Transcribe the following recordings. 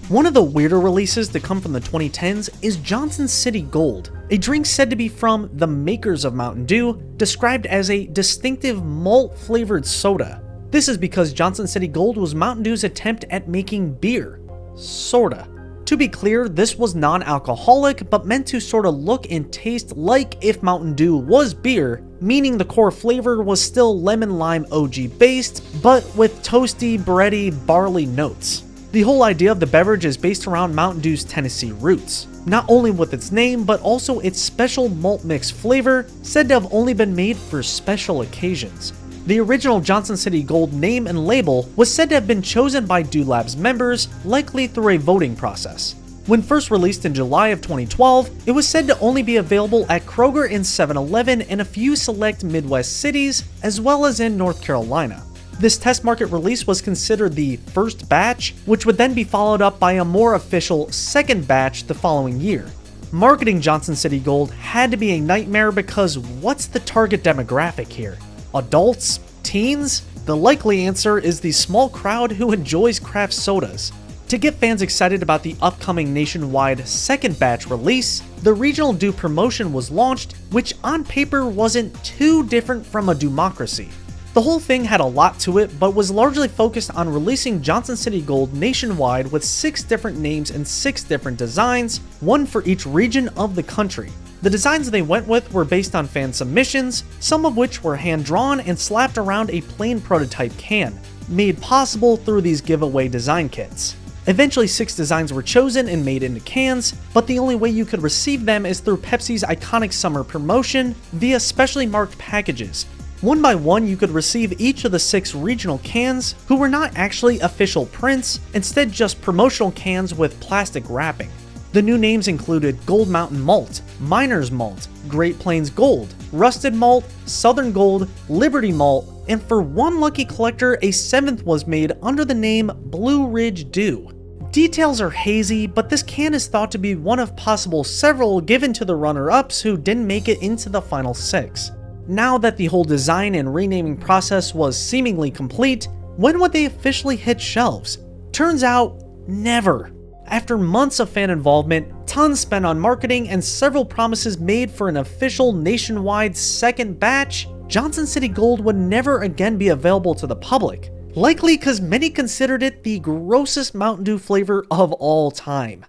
One of the weirder releases to come from the 2010s is Johnson City Gold, a drink said to be from the makers of Mountain Dew, described as a distinctive malt-flavored soda. This is because Johnson City Gold was Mountain Dew's attempt at making beer. Sorta. To be clear, this was non-alcoholic, but meant to sorta look and taste like if Mountain Dew was beer, meaning the core flavor was still lemon-lime OG based, but with toasty, bready, barley notes. The whole idea of the beverage is based around Mountain Dew's Tennessee roots, not only with its name, but also its special malt mix flavor, said to have only been made for special occasions. The original Johnson City Gold name and label was said to have been chosen by Dew Labs members, likely through a voting process. When first released in July of 2012, it was said to only be available at Kroger and 7-Eleven in a few select Midwest cities, as well as in North Carolina. This test market release was considered the first batch, which would then be followed up by a more official second batch the following year. Marketing Johnson City Gold had to be a nightmare because what's the target demographic here? Adults? Teens? The likely answer is the small crowd who enjoys craft sodas. To get fans excited about the upcoming nationwide second batch release, the regional Dew promotion was launched, which on paper wasn't too different from a Dewmocracy. The whole thing had a lot to it, but was largely focused on releasing Johnson City Gold nationwide with 6 different names and 6 different designs, one for each region of the country. The designs they went with were based on fan submissions, some of which were hand-drawn and slapped around a plain prototype can, made possible through these giveaway design kits. Eventually 6 designs were chosen and made into cans, but the only way you could receive them is through Pepsi's iconic summer promotion via specially marked packages. One by one, you could receive each of the 6 regional cans, who were not actually official prints, instead just promotional cans with plastic wrapping. The new names included Gold Mountain Malt, Miner's Malt, Great Plains Gold, Rusted Malt, Southern Gold, Liberty Malt, and for one lucky collector, a 7th was made under the name Blue Ridge Dew. Details are hazy, but this can is thought to be one of possible several given to the runner-ups who didn't make it into the final 6. Now that the whole design and renaming process was seemingly complete, when would they officially hit shelves? Turns out, never. After months of fan involvement, tons spent on marketing, and several promises made for an official nationwide second batch, Johnson City Gold would never again be available to the public. Likely because many considered it the grossest Mountain Dew flavor of all time.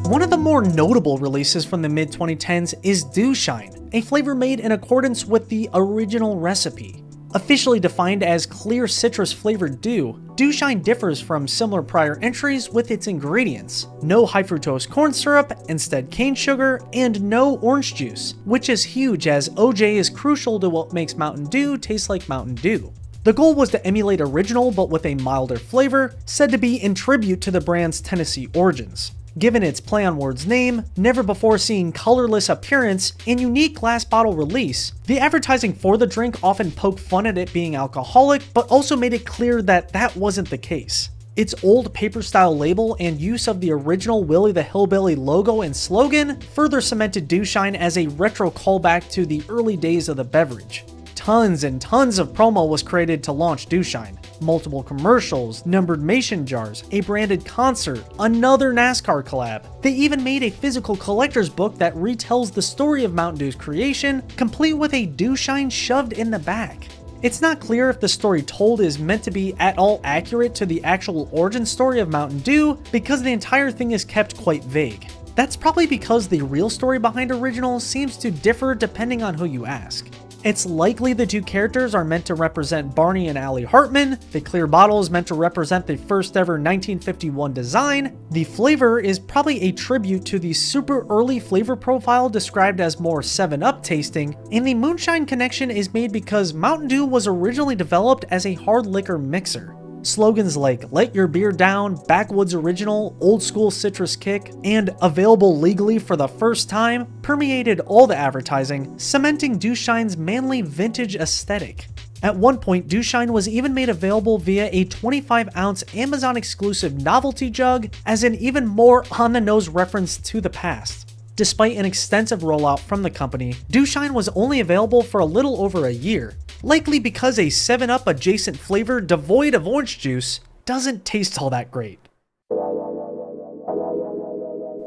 One of the more notable releases from the mid-2010s is Dewshine, a flavor made in accordance with the original recipe. Officially defined as clear citrus flavored dew, Dewshine differs from similar prior entries with its ingredients: no high fructose corn syrup, instead cane sugar, and no orange juice, which is huge as OJ is crucial to what makes Mountain Dew taste like Mountain Dew. The goal was to emulate original but with a milder flavor, said to be in tribute to the brand's Tennessee origins. Given its play on words name, never before seen colorless appearance, and unique glass bottle release, the advertising for the drink often poked fun at it being alcoholic, but also made it clear that that wasn't the case. Its old paper-style label and use of the original Willie the Hillbilly logo and slogan further cemented Dewshine as a retro callback to the early days of the beverage. Tons and tons of promo was created to launch Dewshine. Multiple commercials, numbered mason jars, a branded concert, another NASCAR collab. They even made a physical collector's book that retells the story of Mountain Dew's creation, complete with a Dewshine shoved in the back. It's not clear if the story told is meant to be at all accurate to the actual origin story of Mountain Dew, because the entire thing is kept quite vague. That's probably because the real story behind original seems to differ depending on who you ask. It's likely the 2 characters are meant to represent Barney and Allie Hartman, the clear bottle is meant to represent the first ever 1951 design, the flavor is probably a tribute to the super early flavor profile described as more 7-Up tasting, and the moonshine connection is made because Mountain Dew was originally developed as a hard liquor mixer. Slogans like "Let Your Beer Down," "Backwoods Original," "Old School Citrus Kick," and "Available Legally for the First Time" permeated all the advertising, cementing Dewshine's manly vintage aesthetic. At one point, Dewshine was even made available via a 25-ounce Amazon-exclusive novelty jug as an even more on-the-nose reference to the past. Despite an extensive rollout from the company, Dewshine was only available for a little over a year, likely because a 7-Up adjacent flavor devoid of orange juice doesn't taste all that great.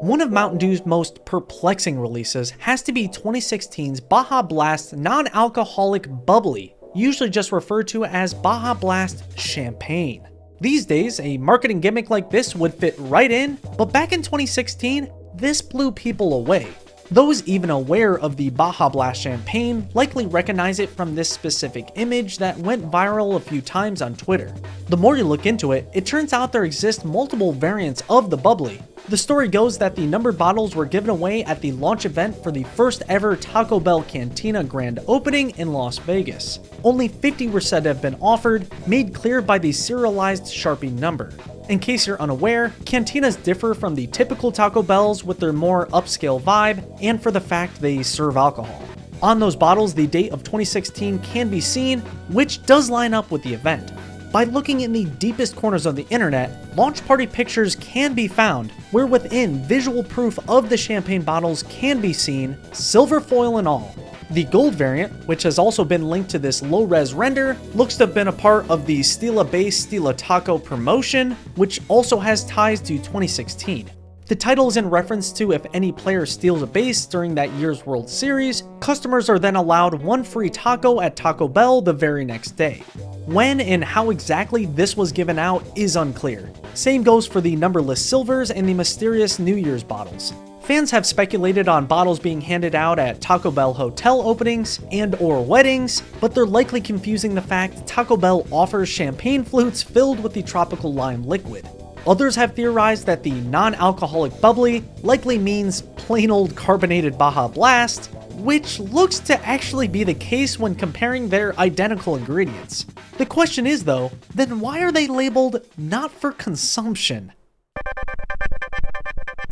One of Mountain Dew's most perplexing releases has to be 2016's Baja Blast non-alcoholic Bubbly, usually just referred to as Baja Blast Champagne. These days, a marketing gimmick like this would fit right in, but back in 2016, this blew people away. Those even aware of the Baja Blast Champagne likely recognize it from this specific image that went viral a few times on Twitter. The more you look into it, it turns out there exist multiple variants of the Bubbly. The story goes that the numbered bottles were given away at the launch event for the first ever Taco Bell Cantina grand opening in Las Vegas. Only 50 were said to have been offered, made clear by the serialized Sharpie number. In case you're unaware, cantinas differ from the typical Taco Bells with their more upscale vibe and for the fact they serve alcohol. On those bottles, the date of 2016 can be seen, which does line up with the event. By looking in the deepest corners of the internet, launch party pictures can be found, where within visual proof of the champagne bottles can be seen, silver foil and all. The gold variant, which has also been linked to this low-res render, looks to have been a part of the Steal a Base, Steal a Taco promotion, which also has ties to 2016. The title is in reference to if any player steals a base during that year's World Series, customers are then allowed one free taco at Taco Bell the very next day. When and how exactly this was given out is unclear. Same goes for the numberless silvers and the mysterious New Year's bottles. Fans have speculated on bottles being handed out at Taco Bell hotel openings and/or weddings, but they're likely confusing the fact Taco Bell offers champagne flutes filled with the tropical lime liquid. Others have theorized that the non-alcoholic Bubbly likely means plain old carbonated Baja Blast, which looks to actually be the case when comparing their identical ingredients. The question is though, then why are they labeled not for consumption?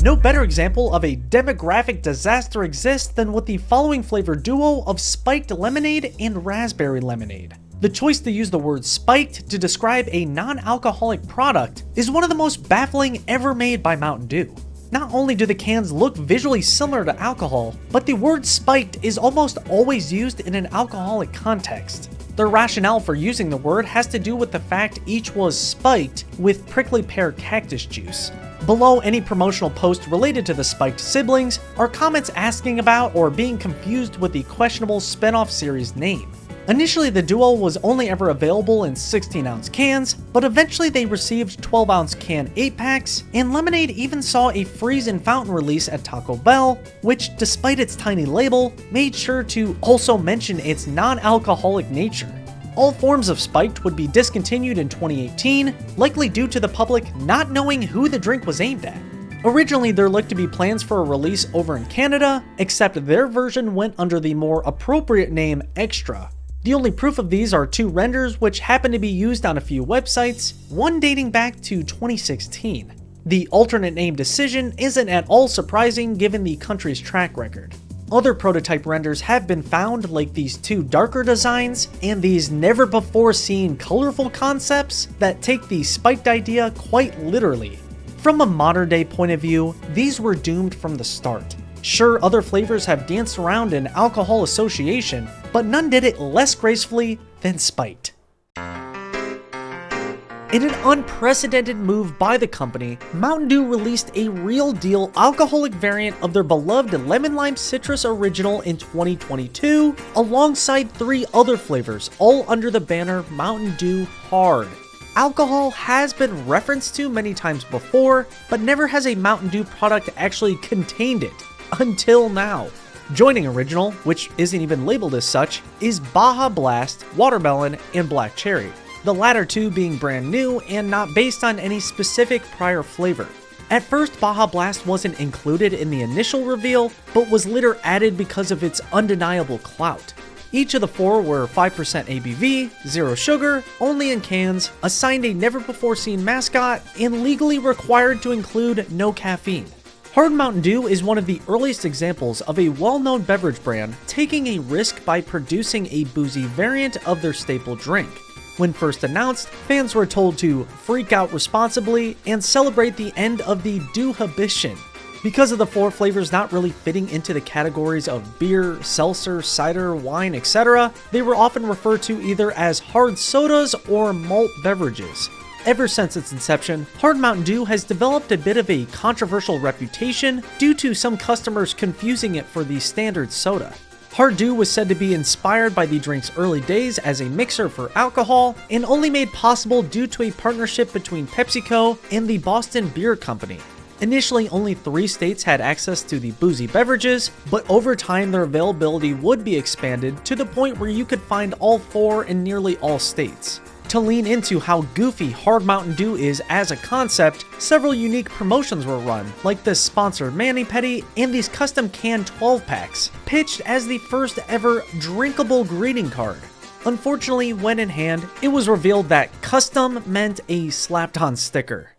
No better example of a demographic disaster exists than with the following flavor duo of spiked lemonade and raspberry lemonade. The choice to use the word spiked to describe a non-alcoholic product is one of the most baffling ever made by Mountain Dew. Not only do the cans look visually similar to alcohol, but the word spiked is almost always used in an alcoholic context. The rationale for using the word has to do with the fact each was spiked with prickly pear cactus juice. Below any promotional post related to the spiked siblings are comments asking about or being confused with the questionable spin-off series name. Initially, the duo was only ever available in 16-ounce cans, but eventually they received 12-ounce can 8-packs, and Lemonade even saw a freeze and fountain release at Taco Bell, which, despite its tiny label, made sure to also mention its non-alcoholic nature. All forms of spiked would be discontinued in 2018, likely due to the public not knowing who the drink was aimed at. Originally, there looked to be plans for a release over in Canada, except their version went under the more appropriate name Extra. The only proof of these are two renders which happen to be used on a few websites, one dating back to 2016. The alternate name decision isn't at all surprising given the country's track record. Other prototype renders have been found, like these two darker designs and these never before seen colorful concepts that take the spiked idea quite literally. From a modern day point of view, these were doomed from the start. Sure, other flavors have danced around in alcohol association, but none did it less gracefully than spiked. In an unprecedented move by the company, Mountain Dew released a real deal alcoholic variant of their beloved Lemon Lime Citrus Original in 2022, alongside 3 other flavors, all under the banner Mountain Dew Hard. Alcohol has been referenced to many times before, but never has a Mountain Dew product actually contained it. Until now. Joining Original, which isn't even labeled as such, is Baja Blast, Watermelon, and Black Cherry, the latter two being brand new and not based on any specific prior flavor. At first, Baja Blast wasn't included in the initial reveal, but was later added because of its undeniable clout. Each of the 4 were 5% ABV, 0 sugar, only in cans, assigned a never-before-seen mascot, and legally required to include no caffeine. Hard Mountain Dew is one of the earliest examples of a well-known beverage brand taking a risk by producing a boozy variant of their staple drink. When first announced, fans were told to freak out responsibly and celebrate the end of the Dewhibition. Because of the 4 flavors not really fitting into the categories of beer, seltzer, cider, wine, etc., they were often referred to either as hard sodas or malt beverages. Ever since its inception, Hard Mountain Dew has developed a bit of a controversial reputation due to some customers confusing it for the standard soda. Hard Dew was said to be inspired by the drink's early days as a mixer for alcohol, and only made possible due to a partnership between PepsiCo and the Boston Beer Company. Initially, only 3 states had access to the boozy beverages, but over time their availability would be expanded to the point where you could find all 4 in nearly all states. To lean into how goofy Hard Mountain Dew is as a concept, several unique promotions were run, like this sponsored mani-pedi and these custom canned 12-packs, pitched as the first ever drinkable greeting card. Unfortunately, when in hand, it was revealed that custom meant a slapped-on sticker.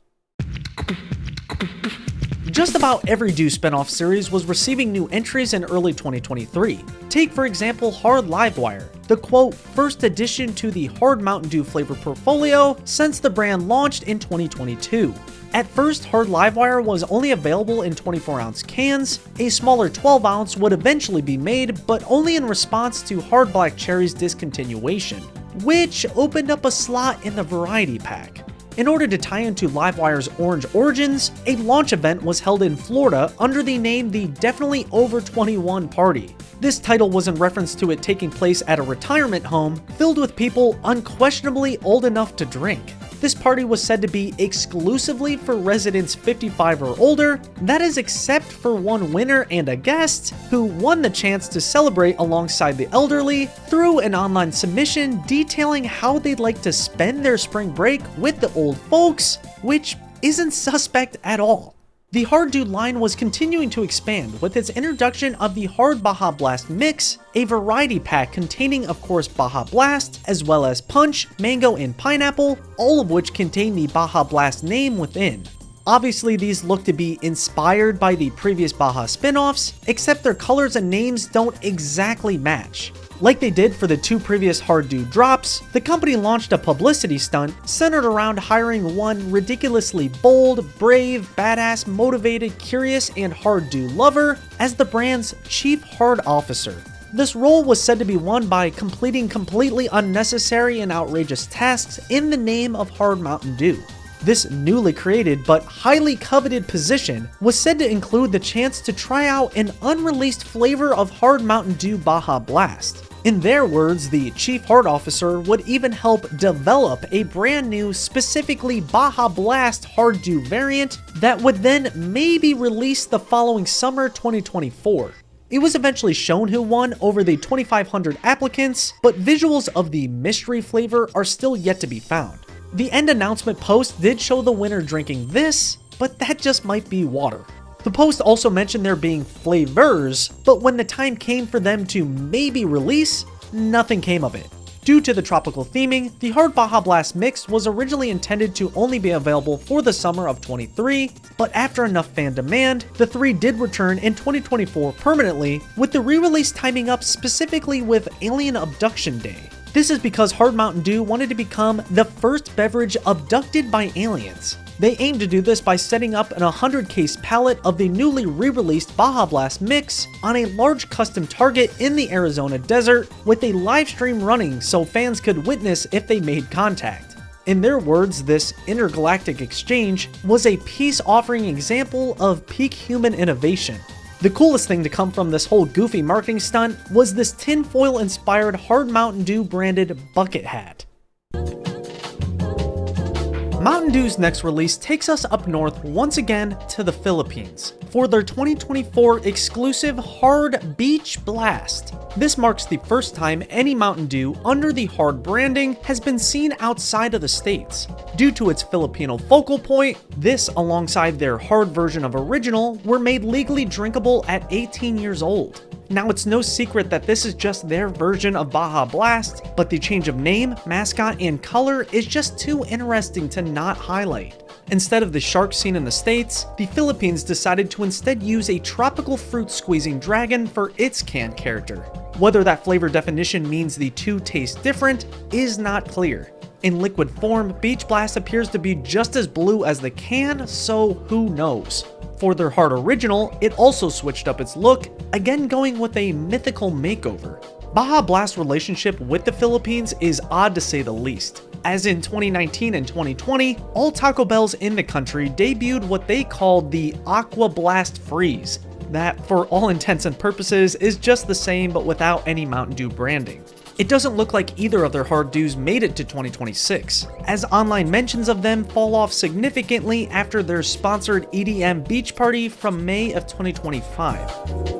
Just about every Dew spinoff series was receiving new entries in early 2023. Take, for example, Hard Livewire, the quote, first addition to the Hard Mountain Dew flavor portfolio since the brand launched in 2022. At first, Hard Livewire was only available in 24-ounce cans. A smaller 12-ounce would eventually be made, but only in response to Hard Black Cherry's discontinuation, which opened up a slot in the variety pack. In order to tie into Livewire's Orange Origins, a launch event was held in Florida under the name the Definitely Over 21 Party. This title was in reference to it taking place at a retirement home filled with people unquestionably old enough to drink. This party was said to be exclusively for residents 55 or older, that is except for one winner and a guest who won the chance to celebrate alongside the elderly through an online submission detailing how they'd like to spend their spring break with the old folks, which isn't suspect at all. The Hard Dew line was continuing to expand with its introduction of the Hard Baja Blast Mix, a variety pack containing of course Baja Blast, as well as Punch, Mango, and Pineapple, all of which contain the Baja Blast name within. Obviously these look to be inspired by the previous Baja spin-offs, except their colors and names don't exactly match. Like they did for the 2 previous Hard Dew drops, the company launched a publicity stunt centered around hiring one ridiculously bold, brave, badass, motivated, curious, and Hard Dew lover as the brand's chief hard officer. This role was said to be won by completing completely unnecessary and outrageous tasks in the name of Hard Mountain Dew. This newly created but highly coveted position was said to include the chance to try out an unreleased flavor of Hard Mountain Dew Baja Blast. In their words, the Chief Hard Officer would even help develop a brand new, specifically Baja Blast Hard Dew variant that would then maybe release the following summer 2024. It was eventually shown who won over the 2,500 applicants, but visuals of the mystery flavor are still yet to be found. The end announcement post did show the winner drinking this, but that just might be water. The post also mentioned there being flavors, but when the time came for them to maybe release, nothing came of it. Due to the tropical theming, the Hard Baja Blast Mix was originally intended to only be available for the summer of 23, but after enough fan demand, the 3 did return in 2024 permanently, with the re-release timing up specifically with Alien Abduction Day. This is because Hard Mountain Dew wanted to become the first beverage abducted by aliens. They aimed to do this by setting up an 100-case pallet of the newly re-released Baja Blast Mix on a large custom target in the Arizona desert, with a live stream running so fans could witness if they made contact. In their words, this intergalactic exchange was a peace-offering example of peak human innovation. The coolest thing to come from this whole goofy marketing stunt was this tinfoil-inspired Hard Mountain Dew branded bucket hat. Mountain Dew's next release takes us up north once again to the Philippines for their 2024 exclusive Hard Beach Blast. This marks the first time any Mountain Dew under the Hard branding has been seen outside of the States. Due to its Filipino focal point, this alongside their Hard version of Original were made legally drinkable at 18 years old. Now, it's no secret that this is just their version of Baja Blast, but the change of name, mascot, and color is just too interesting to not highlight. Instead of the shark seen in the States, the Philippines decided to instead use a tropical fruit squeezing dragon for its can character. Whether that flavor definition means the two taste different is not clear. In liquid form, Beach Blast appears to be just as blue as the can, so who knows. For their Hard Original, it also switched up its look, again going with a mythical makeover. Baja Blast's relationship with the Philippines is odd to say the least. As in 2019 and 2020, all Taco Bells in the country debuted what they called the Aqua Blast Freeze, that for all intents and purposes is just the same but without any Mountain Dew branding. It doesn't look like either of their hard dews made it to 2026, as online mentions of them fall off significantly after their sponsored EDM beach party from May of 2025.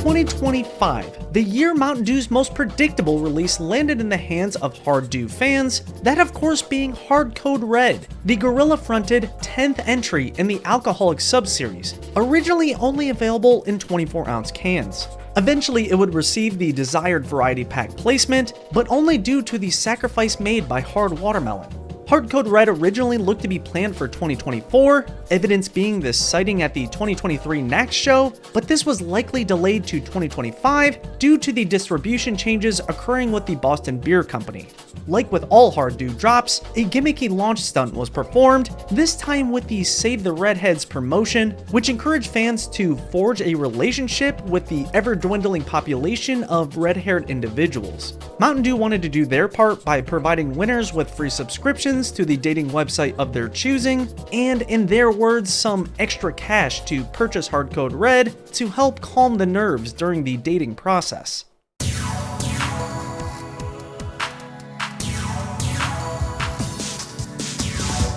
2025, the year Mountain Dew's most predictable release landed in the hands of Hard Dew fans, that of course being Hard Code Red, the gorilla-fronted 10th entry in the alcoholic subseries, originally only available in 24-ounce cans. Eventually, it would receive the desired variety pack placement, but only due to the sacrifice made by Hard Watermelon. Hard Code Red originally looked to be planned for 2024, evidence being the sighting at the 2023 NACS show, but this was likely delayed to 2025 due to the distribution changes occurring with the Boston Beer Company. Like with all Hard Dew drops, a gimmicky launch stunt was performed, this time with the Save the Redheads promotion, which encouraged fans to forge a relationship with the ever-dwindling population of red-haired individuals. Mountain Dew wanted to do their part by providing winners with free subscriptions to the dating website of their choosing, and in their words, some extra cash to purchase Hard Code Red to help calm the nerves during the dating process.